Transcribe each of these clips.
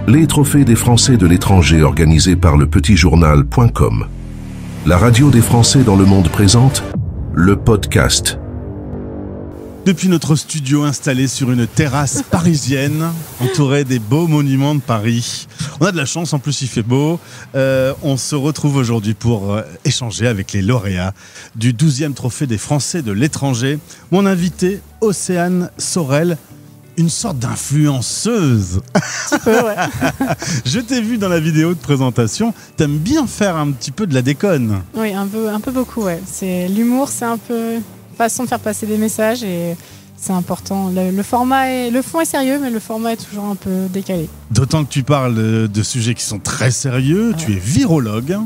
Les trophées des Français de l'étranger organisés par le petitjournal.com. La radio des Français dans le monde présente le podcast. Depuis notre studio installé sur une terrasse parisienne, entouré des beaux monuments de Paris. On a de la chance, en plus il fait beau. On se retrouve aujourd'hui pour échanger avec les lauréats du 12e trophée des Français de l'étranger. Mon invité, Océane Sorel, une sorte d'influenceuse. Un petit peu, ouais. Je t'ai vu dans la vidéo de présentation, t'aimes bien faire un petit peu de la déconne. Oui, un peu beaucoup, ouais. L'humour, c'est un peu façon de faire passer des messages et c'est important. Le fond est sérieux, mais le format est toujours un peu décalé. D'autant que tu parles de sujets qui sont très sérieux. Ouais. Tu es virologue.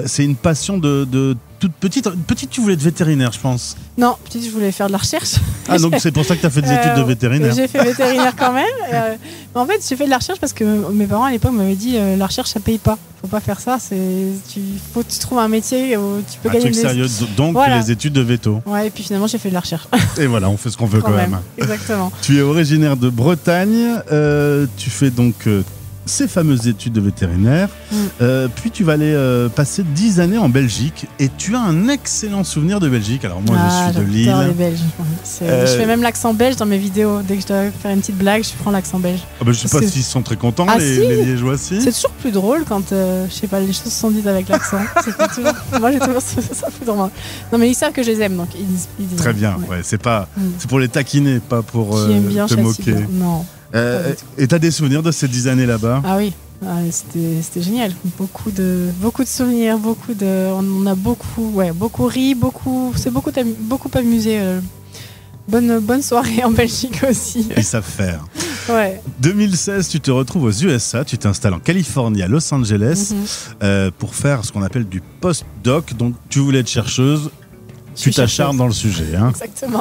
C'est une passion de toute petite. Petite, tu voulais être vétérinaire, je pense. Non, petite, je voulais faire de la recherche. Ah, donc c'est pour ça que tu as fait des études de vétérinaire. J'ai fait vétérinaire quand même. Mais en fait, j'ai fait de la recherche parce que mes parents à l'époque m'avaient dit la recherche, ça paye pas. Faut pas faire ça. Faut que tu trouves un métier où tu peux gagner des... sérieux, donc voilà. Les études de véto. Ouais, et puis finalement, j'ai fait de la recherche. Et voilà, on fait ce qu'on veut quand même. Exactement. Tu es originaire de Bretagne. Tu fais donc ces fameuses études de vétérinaire. Puis tu vas aller passer 10 années en Belgique et tu as un excellent souvenir de Belgique. Alors moi je suis de Lille. Les Belges. Je fais même l'accent belge dans mes vidéos. Dès que je dois faire une petite blague, je prends l'accent belge. Je sais pas s'ils sont très contents, les Liégeois. Si. C'est toujours plus drôle quand je sais pas, les choses sont dites avec l'accent. Moi j'ai toujours ça plus drôle. Non mais ils savent que je les aime, donc ils disent. Très bien, ouais. C'est pour les taquiner, pas pour te moquer. Non. Et t'as des souvenirs de ces 10 années là-bas? Ah oui, c'était génial. Beaucoup de souvenirs, on a beaucoup ri, c'est beaucoup amusé. Bonne soirée en Belgique aussi. Ils savent faire. Ouais. 2016, tu te retrouves aux USA, tu t'installes en Californie, à Los Angeles, pour faire ce qu'on appelle du post-doc. Donc tu voulais être chercheuse. Tu t'acharnes dans le sujet. Hein. Exactement.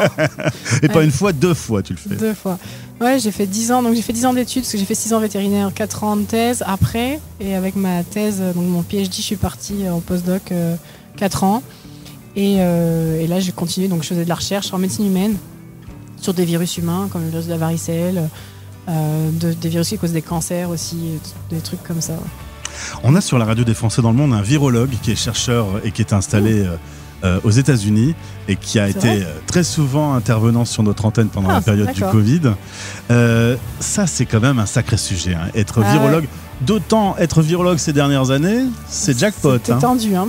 Et pas une fois, 2 fois tu le fais. 2 fois. Ouais, j'ai fait 10 ans. Donc j'ai fait 10 ans d'études, parce que j'ai fait 6 ans vétérinaire, 4 ans de thèse après. Et avec ma thèse, donc mon PhD, je suis partie en postdoc 4 ans. Et là, j'ai continué. Donc je faisais de la recherche en médecine humaine sur des virus humains, comme le virus de la varicelle, des virus qui causent des cancers aussi, des trucs comme ça. On a sur la radio des Français dans le monde un virologue qui est chercheur et qui est installé aux États-Unis et qui a été très souvent intervenant sur notre antenne pendant la période du Covid. Ça, c'est quand même un sacré sujet. Hein. Être virologue, d'autant être virologue ces dernières années, c'est jackpot. C'était tendu. Hein.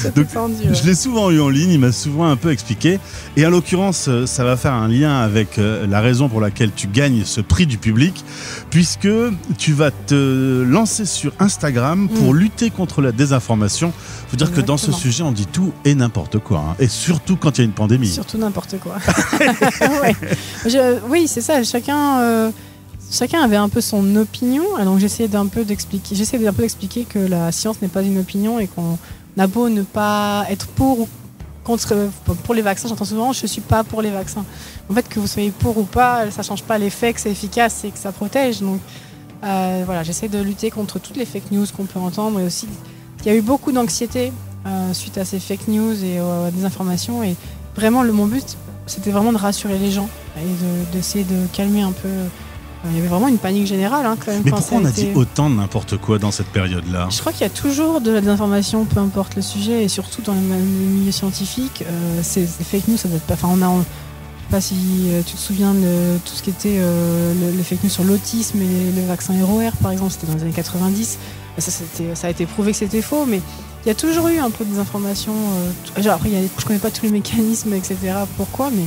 Je l'ai souvent eu en ligne, il m'a souvent un peu expliqué. Et en l'occurrence, ça va faire un lien avec la raison pour laquelle tu gagnes ce prix du public, puisque tu vas te lancer sur Instagram pour lutter contre la désinformation. Il faut dire que dans ce sujet, on dit tout et n'importe quoi. Hein. Et surtout quand il y a une pandémie. Surtout n'importe quoi. Oui, c'est ça. Chacun avait un peu son opinion. Donc j'essayais d'un peu d'expliquer que la science n'est pas une opinion et qu'on a beau ne pas être pour ou contre pour les vaccins. J'entends souvent je suis pas pour les vaccins. En fait, que vous soyez pour ou pas, ça change pas l'effet que c'est efficace et que ça protège. Donc voilà, j'essaie de lutter contre toutes les fake news qu'on peut entendre et aussi il y a eu beaucoup d'anxiété suite à ces fake news et aux désinformations et vraiment mon but c'était vraiment de rassurer les gens et d'essayer de calmer un peu. Il y avait vraiment une panique générale. Hein, quand même, mais pourquoi on a dit autant de n'importe quoi dans cette période-là? Je crois qu'il y a toujours de la désinformation, peu importe le sujet, et surtout dans les milieux scientifiques. Ces fake news, ça doit être pas. Enfin, je sais pas si tu te souviens de tout ce qui était les fake news sur l'autisme et le vaccin ROR, par exemple, c'était dans les années 90. Ça a été prouvé que c'était faux, mais il y a toujours eu un peu de désinformation. Après, je connais pas tous les mécanismes, etc. Pourquoi, mais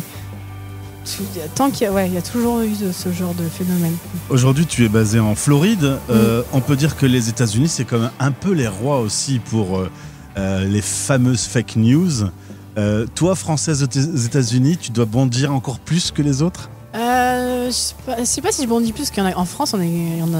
il y a toujours eu ce genre de phénomène. Aujourd'hui, tu es basé en Floride. On peut dire que les États-Unis, c'est quand même un peu les rois aussi pour les fameuses fake news. Toi, Française aux États-Unis, tu dois bondir encore plus que les autres? Je sais pas si je bondis plus, parce qu'en France, on en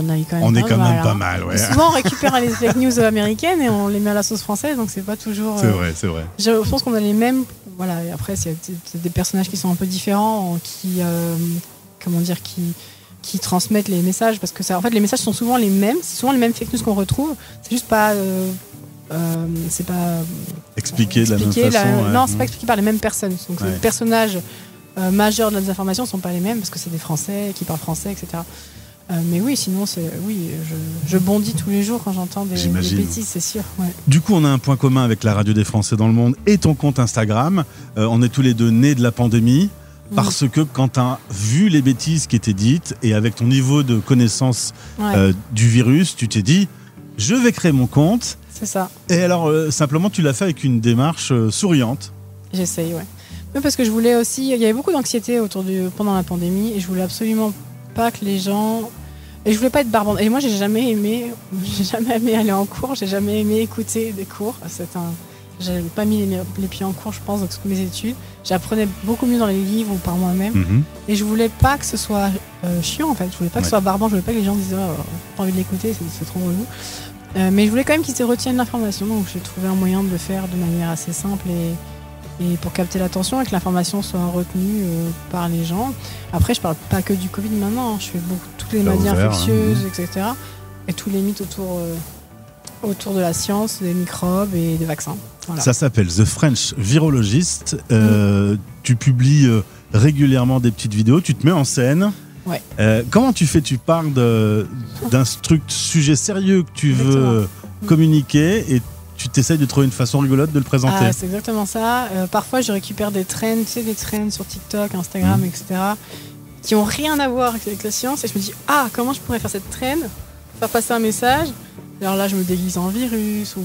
a eu quand même. On est quand même pas mal, ouais. Souvent, on récupère les fake news américaines et on les met à la sauce française, donc c'est pas toujours. C'est vrai. Je pense qu'on a les mêmes. Voilà. Et après, il y a des personnages qui sont un peu différents, qui transmettent les messages, parce que en fait, les messages sont souvent les mêmes. C'est souvent les mêmes fake news qu'on retrouve. C'est juste pas. C'est pas expliqué de la même façon. Non, c'est pas expliqué par les mêmes personnes. Donc les personnages majeurs de la désinformation ne sont pas les mêmes parce que c'est des Français qui parlent français, etc. Mais oui, sinon, je bondis tous les jours quand j'entends des bêtises, c'est sûr. Ouais. Du coup, on a un point commun avec la radio des Français dans le monde et ton compte Instagram. On est tous les deux nés de la pandémie. Parce que quand tu as vu les bêtises qui étaient dites et avec ton niveau de connaissance du virus, tu t'es dit, je vais créer mon compte. C'est ça. Et alors, simplement, tu l'as fait avec une démarche souriante. J'essaye, ouais. Mais parce que je voulais aussi... Il y avait beaucoup d'anxiété pendant la pandémie et je voulais absolument pas que les gens... Et je voulais pas être barbante. Et moi, j'ai jamais aimé aller en cours, j'ai jamais aimé écouter des cours. J'avais pas mis les pieds en cours, je pense, dans toutes mes études. J'apprenais beaucoup mieux dans les livres ou par moi-même. Et je voulais pas que ce soit chiant, en fait. Je voulais pas que ce soit barbant. Je voulais pas que les gens disent pas envie de l'écouter, c'est trop relou. Mais je voulais quand même qu'ils retiennent l'information. Donc j'ai trouvé un moyen de le faire de manière assez simple et pour capter l'attention et que l'information soit retenue par les gens. Après, je parle pas que du Covid maintenant. Je fais toutes les maladies infectieuses, etc. Et tous les mythes autour de la science, des microbes et des vaccins. Voilà. Ça s'appelle The French Virologist. Tu publies régulièrement des petites vidéos, tu te mets en scène. Ouais. Comment tu fais ? Tu parles d'un sujet sérieux que tu veux communiquer et tu t'essayes de trouver une façon rigolote de le présenter. C'est exactement ça. Parfois, je récupère des trends, des trends sur TikTok, Instagram, etc., qui n'ont rien à voir avec la science. Et je me dis, comment je pourrais faire cette trend, faire passer un message. Alors là, je me déguise en virus, ou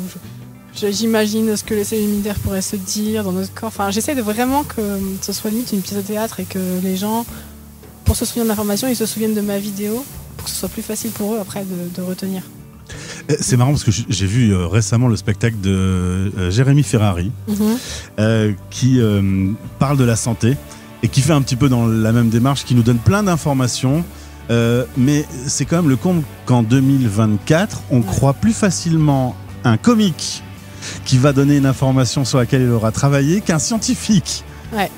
j'imagine ce que les cellules immunitaires pourraient se dire dans notre corps. Enfin, j'essaie de vraiment que ce soit limite une pièce de théâtre et que les gens, pour se souvenir de l'information, ils se souviennent de ma vidéo, pour que ce soit plus facile pour eux après de retenir. C'est marrant parce que j'ai vu récemment le spectacle de Jérémy Ferrari qui parle de la santé et qui fait un petit peu dans la même démarche, qui nous donne plein d'informations. Mais c'est quand même le comble qu'en 2024, on croit plus facilement un comique qui va donner une information sur laquelle il aura travaillé qu'un scientifique. Ouais.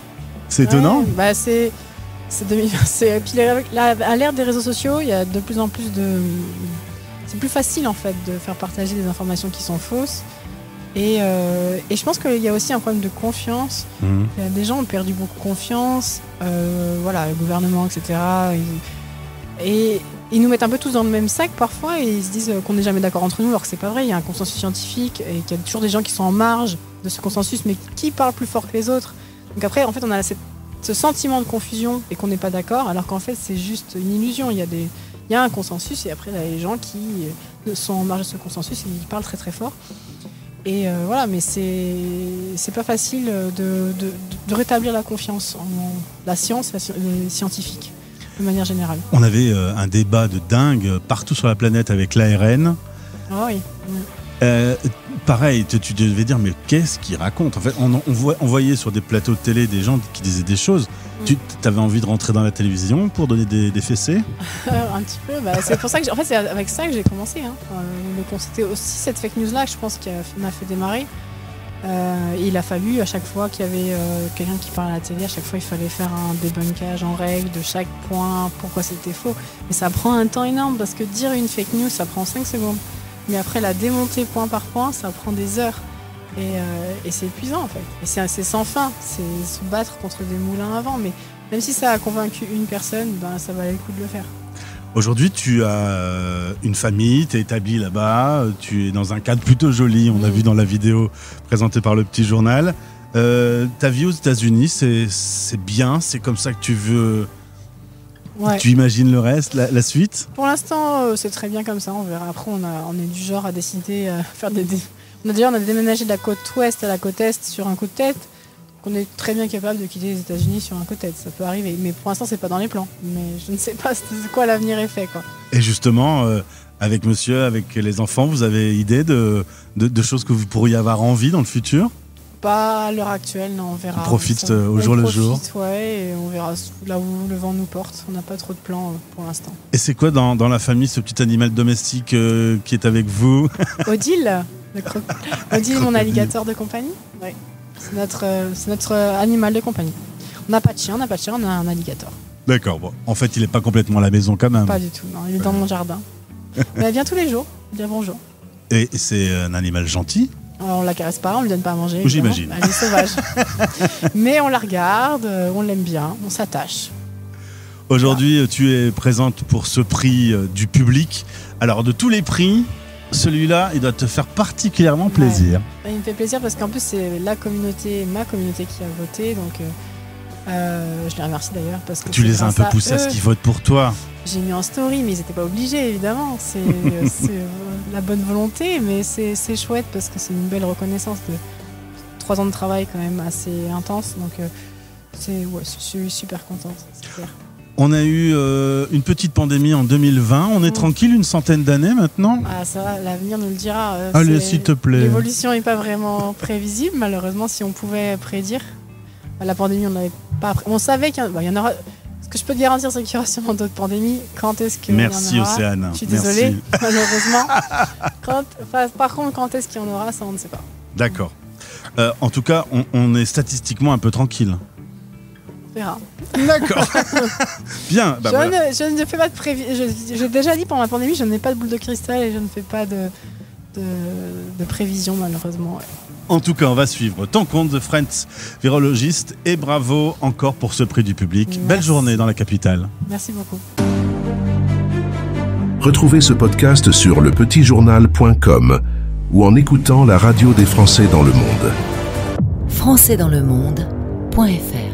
C'est étonnant. C'est puis à l'ère des réseaux sociaux, il y a de plus en plus de... C'est plus facile en fait de faire partager des informations qui sont fausses. Et je pense qu'il y a aussi un problème de confiance. Des gens ont perdu beaucoup confiance. Le gouvernement, etc. Et ils nous mettent un peu tous dans le même sac parfois et ils se disent qu'on n'est jamais d'accord entre nous alors que c'est pas vrai. Il y a un consensus scientifique et qu'il y a toujours des gens qui sont en marge de ce consensus mais qui parlent plus fort que les autres. Donc après, en fait, on a ce sentiment de confusion et qu'on n'est pas d'accord alors qu'en fait, c'est juste une illusion. Il y a un consensus et après, il y a les gens qui sont en marge de ce consensus et ils parlent très très fort. Et mais c'est pas facile de rétablir la confiance en la science, les scientifiques, de manière générale. On avait un débat de dingue partout sur la planète avec l'ARN. Ah oui. Pareil, tu devais dire, mais qu'est-ce qu'ils racontent ? En fait, on voyait sur des plateaux de télé des gens qui disaient des choses. Tu avais envie de rentrer dans la télévision pour donner des fessées ? Un petit peu. C'est pour ça que c'est avec ça que j'ai commencé. C'était aussi cette fake news-là, je pense, qui m'a fait démarrer. Il a fallu, à chaque fois qu'il y avait quelqu'un qui parlait à la télé, à chaque fois il fallait faire un débunkage en règle de chaque point, pourquoi c'était faux. Mais ça prend un temps énorme parce que dire une fake news, ça prend 5 secondes. Mais après, la démonter point par point, ça prend des heures. Et c'est épuisant en fait. Et c'est sans fin. C'est se battre contre des moulins à vent. Mais même si ça a convaincu une personne, ça valait le coup de le faire. Aujourd'hui, tu as une famille, tu es établi là-bas, tu es dans un cadre plutôt joli, on a vu dans la vidéo présentée par le Petit Journal. Ta vie aux États-Unis, c'est bien, c'est comme ça que tu veux... Ouais. Tu imagines le reste, la suite ? Pour l'instant, c'est très bien comme ça, on verra. Après, on est du genre à décider faire on a déménagé de la côte ouest à la côte est sur un coup de tête. On est très bien capable de quitter les États-Unis sur un coup de tête, ça peut arriver. Mais pour l'instant, c'est pas dans les plans. Mais je ne sais pas de quoi l'avenir est fait, quoi. Et justement, avec monsieur, avec les enfants, vous avez idée de choses que vous pourriez avoir envie dans le futur ? Pas à l'heure actuelle, non, on verra. On profite au jour le jour. Ouais, et on verra là où le vent nous porte. On n'a pas trop de plans pour l'instant. Et c'est quoi dans la famille ce petit animal domestique qui est avec vous ? Odile, Odile, mon alligator de compagnie. Ouais. C'est notre animal de compagnie. On n'a pas de chien, on a un alligator. D'accord, bon. En fait, il n'est pas complètement à la maison quand même. Pas du tout, non, il est dans mon jardin. Mais elle vient tous les jours, il dit bonjour. Et c'est un animal gentil ? Alors, on la caresse pas, on lui donne pas à manger. J'imagine. Elle est sauvage. Mais on la regarde, on l'aime bien, on s'attache. Aujourd'hui, tu es présente pour ce prix du public. Alors, de tous les prix, celui-là, il doit te faire particulièrement plaisir. Ouais. Il me fait plaisir parce qu'en plus, c'est ma communauté qui a voté. Donc, je les remercie d'ailleurs. Parce que tu les as un peu poussés à ce qu'ils votent pour toi. J'ai mis en story, mais ils n'étaient pas obligés, évidemment. C'est la bonne volonté, mais c'est chouette parce que c'est une belle reconnaissance de 3 ans de travail quand même assez intense. Donc, je suis super contente. C'est clair. On a eu une petite pandémie en 2020. On est tranquille une centaine d'années maintenant. Ah, ça va, l'avenir nous le dira. Allez, s'il te plaît. L'évolution n'est pas vraiment prévisible, malheureusement, si on pouvait prédire. La pandémie, on n'avait pas. On savait qu'il y en aura. Ce que je peux te garantir, c'est qu'il y aura sûrement d'autres pandémies. Quand est-ce qu'il y en aura ? Merci, Océane. Je suis désolée, malheureusement. Par contre, quand est-ce qu'il y en aura, ça, on ne sait pas. D'accord. En tout cas, on est statistiquement un peu tranquille. On verra. D'accord. Bien. Je ne fais pas de prévision. J'ai déjà dit pendant la pandémie, je n'ai pas de boule de cristal et je ne fais pas de prévision, malheureusement. Ouais. En tout cas, on va suivre ton compte de Friends Virologiste et bravo encore pour ce prix du public. Merci. Belle journée dans la capitale. Merci beaucoup. Retrouvez ce podcast sur lepetitjournal.com ou en écoutant la radio des Français dans le monde. Françaisdanslemonde.fr